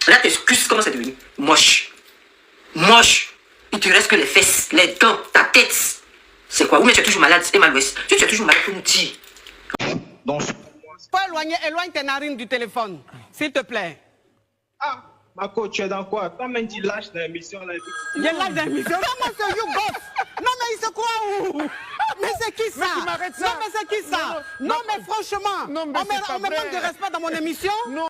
Là, tes cuisses, comment c'est devenu? Moche. Moche. Il te reste que les fesses, les dents, ta tête. C'est quoi? Ou bien tu es toujours malade, Emma Louest. Tu es toujours malade, faut nous dire. Donc, pas éloigne tes narines du téléphone, s'il te plaît. Ah, Marco, tu es dans quoi? Toi-même, tu lâches dans l'émission. Il lâche dans l'émission. Comment c'est you gosse? Non, mais il se croit où? Mais c'est qui ça? Non, mais c'est qui ça? Non, mais franchement, on me manque de respect dans mon émission. Non.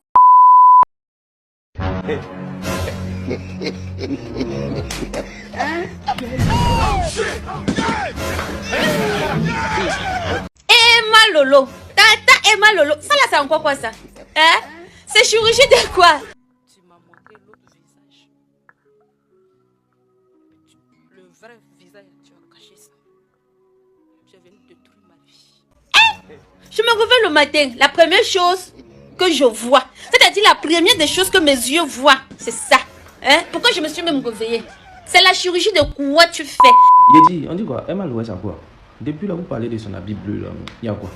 Emma Lolo, Tata Emma Lolo, ça là c'est encore quoi ça? Hein? C'est chirurgie de quoi? Tu m'as montré l'autre visage. Le vrai visage, tu as caché ça. Je viens de détruire ma vie. Je me réveille le matin, la première chose que je vois, c'est-à-dire la première des choses que mes yeux voient, c'est ça. Hein? Pourquoi je me suis même réveillée? C'est la chirurgie de quoi tu fais? Il dit, on dit quoi? Emma Louest, à quoi? Depuis là, vous parlez de son habit bleu, là. Il y a quoi?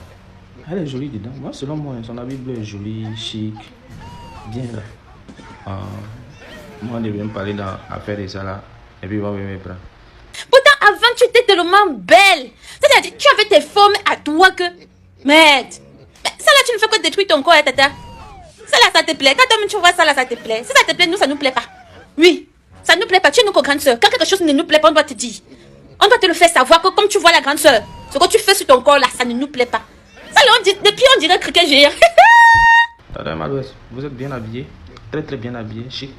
Elle est jolie dedans. Moi, selon moi, son habit bleu est joli, chic, bien là. Moi, on devait me parler dans l'affaire de ça là. Et puis, il va me prendre. Pourtant, avant, tu étais tellement belle. C'est-à-dire, tu avais tes formes à toi que... Merde. Ça là, tu ne fais que détruire ton corps, hein, tata. Ça là, ça te plaît. Quand tu vois ça là, ça te plaît. Si ça te plaît, nous, ça nous plaît pas. Oui, ça nous plaît pas. Tu es notre grande soeur. Quand quelque chose ne nous plaît pas, on doit te dire. On doit te le faire savoir que comme tu vois la grande soeur, ce que tu fais sur ton corps là, ça ne nous plaît pas. Ça là, depuis on dirait criquet géant. Tata Emma Louest, vous êtes bien habillé. Très très bien habillé, chic.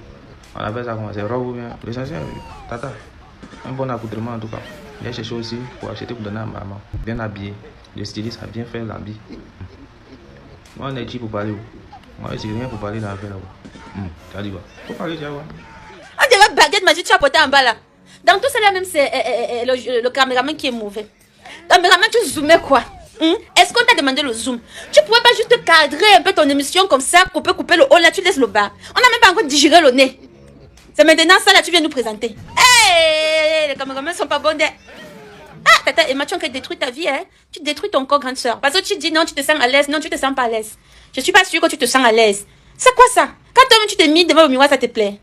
On appelle ça comment? C'est robe ou bien? L'essentiel, tata. Un bon accoutrement en tout cas. J'ai cherché aussi pour acheter pour donner à maman. Bien habillé. Le styliste a bien fait l'habit. Moi, on est ici pour parler où? Moi, je rien pour parler dans l'affaire là-bas. Tu as dit quoi? Faut parler, tu vois. On dirait baguette magique, tu as porté en bas là. Dans tout ça là même, c'est le caméraman qui est mauvais. Caméraman, tu zoomais quoi? Est-ce qu'on t'a demandé le zoom? Tu pourrais pas juste cadrer un peu ton émission comme ça, couper le haut là, tu laisses le bas. On n'a même pas encore digéré le nez. C'est maintenant ça là, tu viens nous présenter. Hey, les caméramans sont pas bons. Ah, tata Emma, tu as détruit ta vie, hein? Tu détruis ton corps, grande soeur. Parce que tu dis non, tu te sens à l'aise, non, tu te sens pas à l'aise. Je suis pas sûre que tu te sens à l'aise. C'est quoi ça? Quand toi-même tu t'es mis devant le miroir, ça te plaît?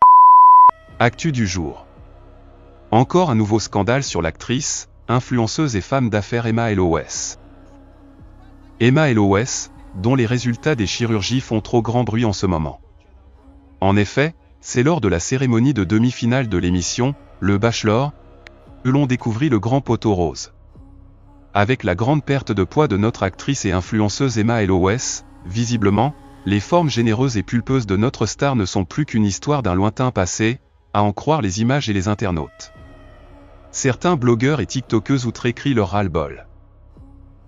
Actu du jour. Encore un nouveau scandale sur l'actrice, influenceuse et femme d'affaires Emma Louest. Emma Louest, dont les résultats des chirurgies font trop grand bruit en ce moment. En effet, c'est lors de la cérémonie de demi-finale de l'émission, Le Bachelor, que l'on découvrit le grand poteau rose. Avec la grande perte de poids de notre actrice et influenceuse Emma Louest, visiblement, les formes généreuses et pulpeuses de notre star ne sont plus qu'une histoire d'un lointain passé, à en croire les images et les internautes. Certains blogueurs et tiktokeuses outrés crient leur ras-le-bol.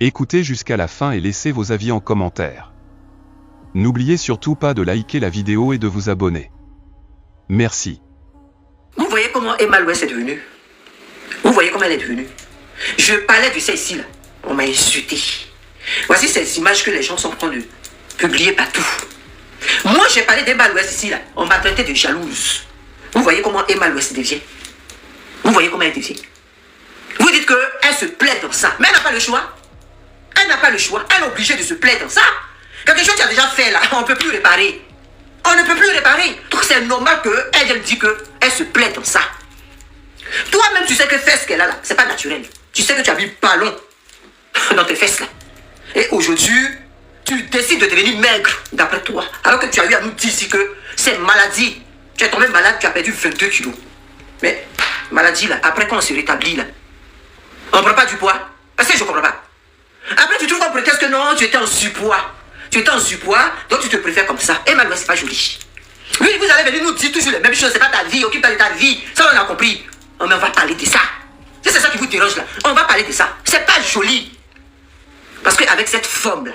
Écoutez jusqu'à la fin et laissez vos avis en commentaire. N'oubliez surtout pas de liker la vidéo et de vous abonner. Merci. Vous voyez comment Emma Louest est devenue? Vous voyez comment elle est devenue? Je parlais de ça ici là. On m'a insulté. Voici ces images que les gens sont en train de publier partout. Moi j'ai parlé d'Emma Louest ici là. On m'a traité de jalouse. Vous voyez comment Emma Louest devient? Vous voyez comment elle devient? Vous dites qu'elle se plaît dans ça. Mais elle n'a pas le choix. Elle n'a pas le choix. Elle est obligée de se plaire dans ça. Quelque chose que tu as déjà fait là, on ne peut plus réparer. On ne peut plus réparer. Donc c'est normal qu'elle dise qu'elle se plaît dans ça. Toi-même, tu sais que faire ce qu'elle a là, c'est pas naturel. Tu sais que tu as mis ballon dans tes fesses là. Et aujourd'hui, tu décides de devenir maigre d'après toi. Alors que tu as eu à nous dire ici que c'est maladie. Tu es tombé malade, tu as perdu 22 kilos. Mais maladie là, après quand on se rétablit là, on ne prend pas du poids. Parce que je ne comprends pas. Après tu trouves qu'on prétexte que non, tu étais en surpoids. Tu étais en surpoids, donc tu te préfères comme ça. Et malheureusement, c'est pas joli. Oui, vous allez venir nous dire toujours les mêmes choses. C'est pas ta vie, occupe-toi de ta vie. Ça, on a compris. Oh, mais on va parler de ça. C'est ça qui vous dérange là. On va parler de ça. C'est pas joli. Parce qu'avec cette forme là,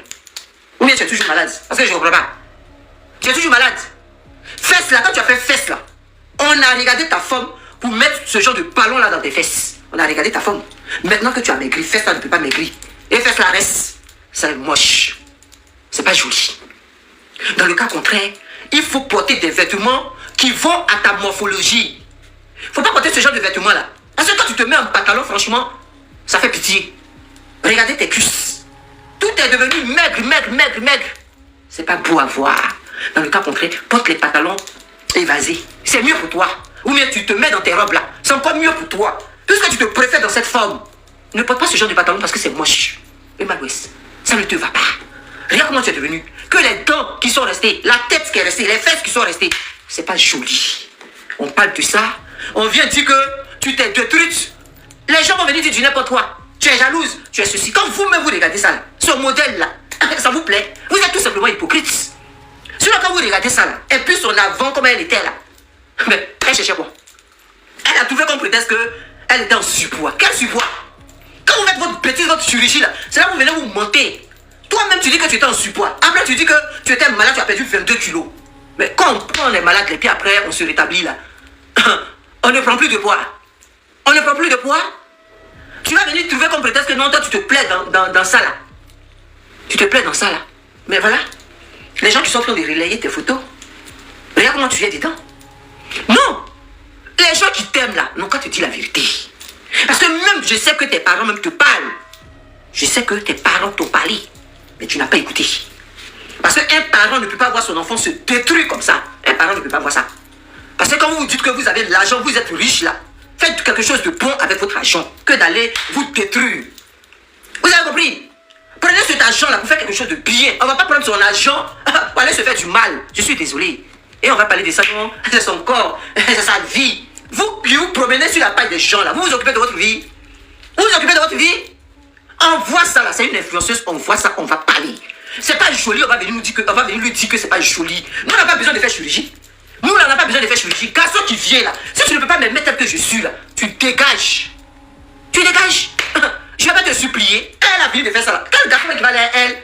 ou bien tu es toujours malade. Parce que je ne comprends pas. Tu es toujours malade. Fesses là, quand tu as fait fesses là, on a regardé ta forme pour mettre ce genre de ballon là dans tes fesses. On a regardé ta forme. Maintenant que tu as maigri, fesses là ne peut pas maigrir. Et fesses là reste. C'est moche. C'est pas joli. Dans le cas contraire, il faut porter des vêtements qui vont à ta morphologie. Faut pas porter ce genre de vêtements là. Parce que quand tu te mets en pantalon, franchement, ça fait pitié. Regardez tes cuisses. Tout est devenu maigre. C'est pas beau à voir. Dans le cas contraire, porte les pantalons Et vas-y, c'est mieux pour toi. Ou bien tu te mets dans tes robes là. C'est encore mieux pour toi. Puisque tu te préfères dans cette forme. Ne porte pas ce genre de pantalon parce que c'est moche. Emma Louès, ça ne te va pas. Regarde comment tu es devenu. Que les dents qui sont restées, la tête qui est restée, les fesses qui sont restées, c'est pas joli. On parle de ça. On vient dire que tu t'es détruite. Les gens vont venir dire du n'importe quoi. Tu es jalouse, tu es ceci. Quand vous-même vous regardez ça là, ce modèle là, ça vous plaît? Vous êtes tout simplement hypocrite. Sinon quand vous regardez ça là, et plus en avant comme elle était là, mais elle cherchait quoi? Elle a trouvé comme prétexte qu'elle était en surpoids. Quel surpoids? Quand vous faites votre bêtise, votre chirurgie là, c'est là que vous venez vous monter. Toi-même tu dis que tu étais en surpoids. Après tu dis que tu étais malade, tu as perdu 22 kilos. Mais quand on est malade, et puis après on se rétablit là, on ne prend plus de poids. On ne prend plus de poids. Tu vas venir trouver comme prétexte que non, toi tu te plais dans ça là. Tu te plais dans ça là. Mais voilà, les gens qui sont en train de relayer tes photos, regarde comment tu es dedans. Non, les gens qui t'aiment là n'ont qu'à te dire la vérité. Parce que même je sais que tes parents même te parlent. Je sais que tes parents t'ont parlé, mais tu n'as pas écouté. Parce qu'un parent ne peut pas voir son enfant se détruire comme ça. Un parent ne peut pas voir ça. Parce que quand vous vous dites que vous avez de l'argent, vous êtes riche là, faites quelque chose de bon avec votre argent que d'aller vous détruire. Vous avez compris? Prenez cet argent là pour faire quelque chose de bien. On ne va pas prendre son argent pour aller se faire du mal. Je suis désolé. Et on va parler de ça, c'est son corps, c'est sa vie. Vous promenez sur la paille des gens là, vous vous occupez de votre vie. Vous vous occupez de votre vie. On voit ça là, c'est une influenceuse, on voit ça, on va parler. C'est pas joli, on va venir lui dire que c'est pas joli. Nous on n'a pas besoin de faire chirurgie. Nous on n'a pas besoin de faire chirurgie. Garçon qui vient là, si tu ne peux pas me mettre tel que je suis là, tu dégages. Tu dégages. Je vais pas te supplier. Elle a fini de faire ça là. Quel garçon qui va aller à elle?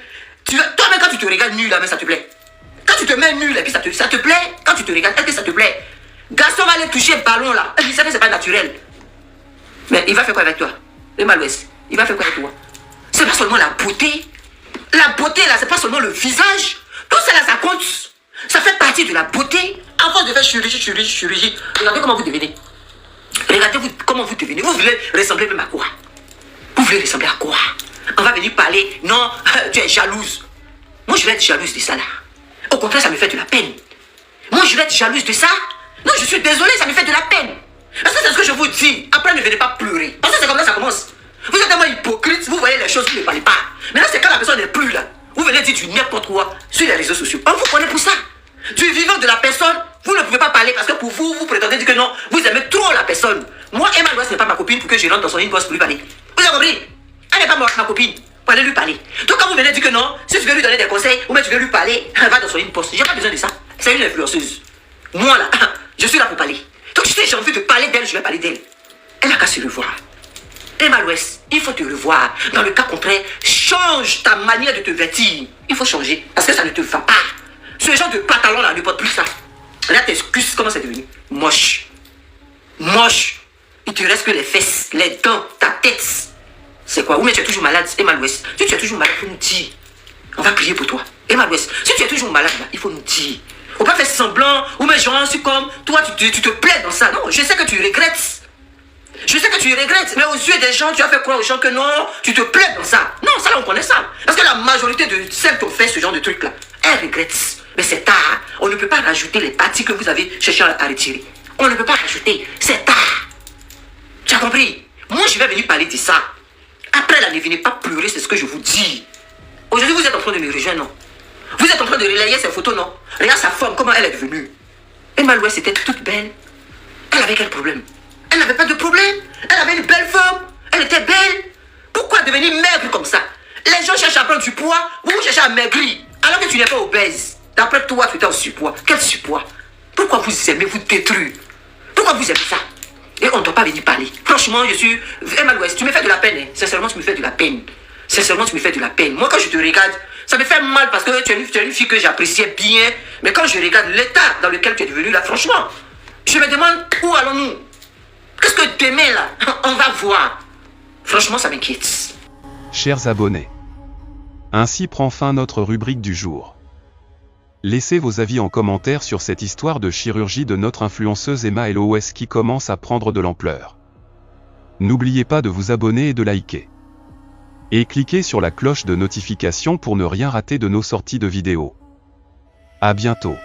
Toi-même quand tu te regardes nu là, mais ça te plaît. Quand tu te mets nu là, puis ça te plaît. Quand tu te regardes, est-ce que ça te plaît? Garçon va aller toucher le ballon là. Il sait que c'est pas naturel. Mais il va faire quoi avec toi? Emma Louès, il va faire quoi avec toi? C'est pas seulement la beauté. La beauté là, c'est pas seulement le visage. Tout ça là, ça compte. Ça fait partie de la beauté. À force de faire chirurgie. Regardez comment vous devenez. Regardez comment vous devenez. Vous voulez ressembler même à quoi? Vous voulez ressembler à quoi? On va venir parler. Non, tu es jalouse. Moi, je vais être jalouse de ça là. Au contraire, ça me fait de la peine. Moi, je vais être jalouse de ça. Non, je suis désolée, ça me fait de la peine. Parce que c'est ce que je vous dis. Après, ne venez pas pleurer. Parce que c'est comme ça que ça commence. Vous êtes tellement hypocrite, vous voyez les choses, vous ne parlez pas. Maintenant, c'est quand la personne n'est plus là. Vous venez dire du n'importe quoi sur les réseaux sociaux. On vous connaît pour ça. Du vivant de la personne, vous ne pouvez pas parler parce que pour vous, vous prétendez dire que non, vous aimez trop la personne. Moi, Emma Louès n'est pas ma copine pour que je rentre dans son inbox pour lui parler. Vous avez compris? Elle n'est pas ma copine pour aller lui parler. Donc quand vous venez dire que non, si tu veux lui donner des conseils ou même tu veux lui parler, elle va dans son inbox. J'ai pas besoin de ça. C'est une influenceuse. Moi là, je suis là pour parler. Donc si j'ai envie de parler d'elle, je vais parler d'elle. Elle n'a qu'à se revoir. Emma Louès, il faut te revoir. Dans le cas contraire, change ta manière de te vêtir. Il faut changer parce que ça ne te va pas. Ce genre de pantalon là ne porte plus ça. Là, tes excuses, comment c'est devenu? Moche. Moche. Il te reste que les fesses, les dents, ta tête. C'est quoi? Ou mais tu es toujours malade, Emma Louès. Si tu es toujours malade, il faut nous dire. On va prier pour toi. Emma Louès, si tu es toujours malade, là, il faut nous dire. On va faire semblant, ou mais genre, c'est comme toi, tu te plais dans ça. Non, je sais que tu regrettes. Je sais que tu regrettes, mais aux yeux des gens, tu as fait croire aux gens que non, tu te plais dans ça. Non, ça là, on connaît ça. Parce que la majorité de celles qui ont fait ce genre de truc là, elles regrettent. Mais c'est tard. On ne peut pas rajouter les parties que vous avez cherché à retirer. On ne peut pas rajouter. C'est tard. Tu as compris? Moi, je vais venir parler de ça. Après, là, ne venez pas pleurer, c'est ce que je vous dis. Aujourd'hui, vous êtes en train de me rejoindre, non? Vous êtes en train de relayer ces photos, non? Regarde sa forme, comment elle est devenue. Emma Louès était toute belle. Elle avait quel problème? Elle n'avait pas de problème. Elle avait une belle forme. Elle était belle. Pourquoi devenir maigre comme ça? Les gens cherchent à prendre du poids. Vous cherchez à maigrir. Alors que tu n'es pas obèse. D'après toi, tu étais en surpoids. Quel surpoids? Pourquoi vous aimez vous détruire? Pourquoi vous aimez ça? Et on ne doit pas venir parler. Franchement, je suis... Emma Louès, tu me fais de la peine. Hein. Sincèrement, tu me fais de la peine. Sincèrement, tu me fais de la peine. Moi, quand je te regarde, ça me fait mal parce que tu es une fille que j'appréciais bien. Mais quand je regarde l'état dans lequel tu es devenue là, franchement, je me demande où allons-nous? Qu'est-ce que demain là, on va voir? Franchement, ça m'inquiète. Chers abonnés, ainsi prend fin notre rubrique du jour. Laissez vos avis en commentaire sur cette histoire de chirurgie de notre influenceuse Emma Louès qui commence à prendre de l'ampleur. N'oubliez pas de vous abonner et de liker. Et cliquez sur la cloche de notification pour ne rien rater de nos sorties de vidéos. À bientôt.